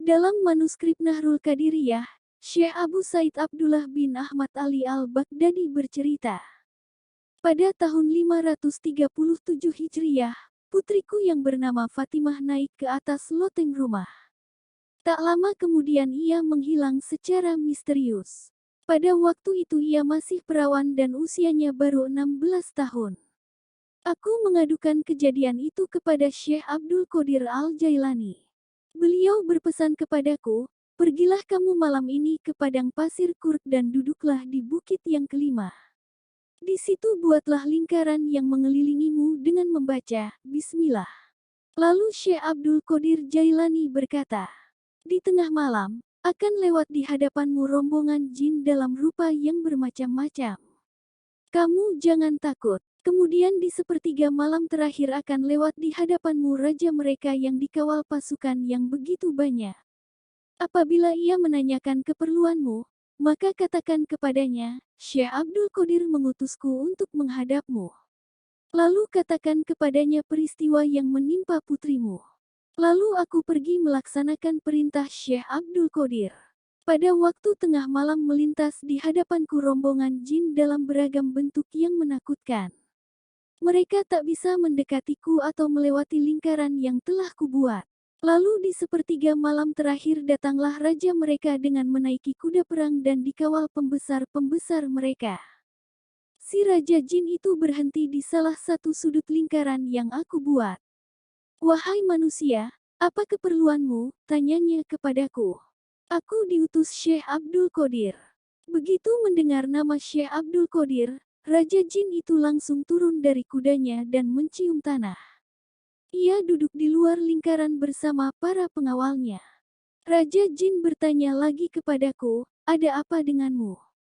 Dalam manuskrip Nahrul Qadiriyah, Syekh Abu Said Abdullah bin Ahmad Ali al-Baghdadi bercerita, pada tahun 537 Hijriyah, putriku yang bernama Fatimah naik ke atas loteng rumah. Tak lama kemudian ia menghilang secara misterius. Pada waktu itu ia masih perawan dan usianya baru 16 tahun. Aku mengadukan kejadian itu kepada Syekh Abdul Qadir Al-Jailani. Beliau berpesan kepadaku, pergilah kamu malam ini ke padang pasir Kurd dan duduklah di bukit yang kelima. Di situ buatlah lingkaran yang mengelilingimu dengan membaca Bismillah. Lalu Syekh Abdul Qadir Jailani berkata, di tengah malam, akan lewat di hadapanmu rombongan jin dalam rupa yang bermacam-macam. Kamu jangan takut. Kemudian di sepertiga malam terakhir akan lewat di hadapanmu raja mereka yang dikawal pasukan yang begitu banyak. Apabila ia menanyakan keperluanmu, maka katakan kepadanya, Syekh Abdul Qadir mengutusku untuk menghadapmu. Lalu katakan kepadanya peristiwa yang menimpa putrimu. Lalu aku pergi melaksanakan perintah Syekh Abdul Qadir. Pada waktu tengah malam melintas di hadapanku rombongan jin dalam beragam bentuk yang menakutkan. Mereka tak bisa mendekatiku atau melewati lingkaran yang telah kubuat. Lalu di sepertiga malam terakhir datanglah raja mereka dengan menaiki kuda perang dan dikawal pembesar-pembesar mereka. Si raja jin itu berhenti di salah satu sudut lingkaran yang aku buat. Wahai manusia, apa keperluanmu? Tanyanya kepadaku. Aku diutus Syekh Abdul Qadir. Begitu mendengar nama Syekh Abdul Qadir, Raja Jin itu langsung turun dari kudanya dan mencium tanah. Ia duduk di luar lingkaran bersama para pengawalnya. Raja Jin bertanya lagi kepadaku, ada apa denganmu?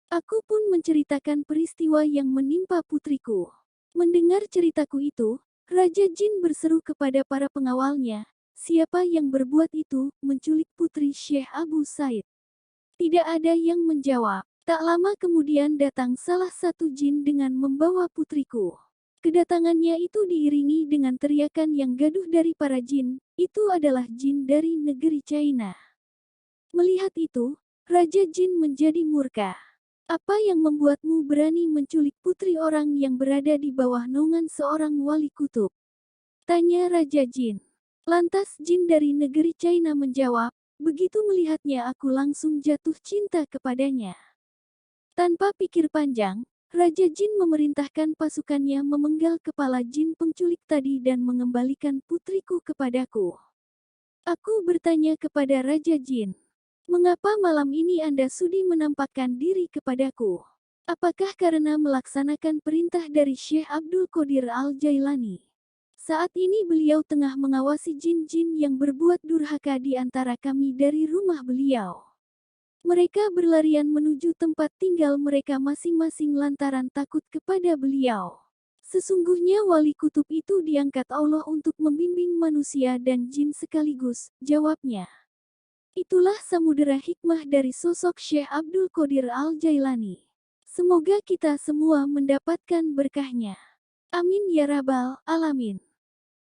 Aku pun menceritakan peristiwa yang menimpa putriku. Mendengar ceritaku itu, Raja Jin berseru kepada para pengawalnya, siapa yang berbuat itu, menculik putri Syekh Abu Said? Tidak ada yang menjawab. Tak lama kemudian datang salah satu jin dengan membawa putriku. Kedatangannya itu diiringi dengan teriakan yang gaduh dari para jin, itu adalah jin dari negeri China. Melihat itu, Raja Jin menjadi murka. Apa yang membuatmu berani menculik putri orang yang berada di bawah naungan seorang wali kutub? Tanya Raja Jin. Lantas jin dari negeri China menjawab, begitu melihatnya aku langsung jatuh cinta kepadanya. Tanpa pikir panjang, Raja Jin memerintahkan pasukannya memenggal kepala jin penculik tadi dan mengembalikan putriku kepadaku. Aku bertanya kepada Raja Jin, mengapa malam ini Anda sudi menampakkan diri kepadaku? Apakah karena melaksanakan perintah dari Syekh Abdul Qadir Al-Jailani? Saat ini beliau tengah mengawasi jin-jin yang berbuat durhaka di antara kami dari rumah beliau. Mereka berlarian menuju tempat tinggal mereka masing-masing lantaran takut kepada beliau. Sesungguhnya wali kutub itu diangkat Allah untuk membimbing manusia dan jin sekaligus, jawabnya. Itulah samudera hikmah dari sosok Syekh Abdul Qadir Al-Jailani. Semoga kita semua mendapatkan berkahnya. Amin ya rabbal alamin.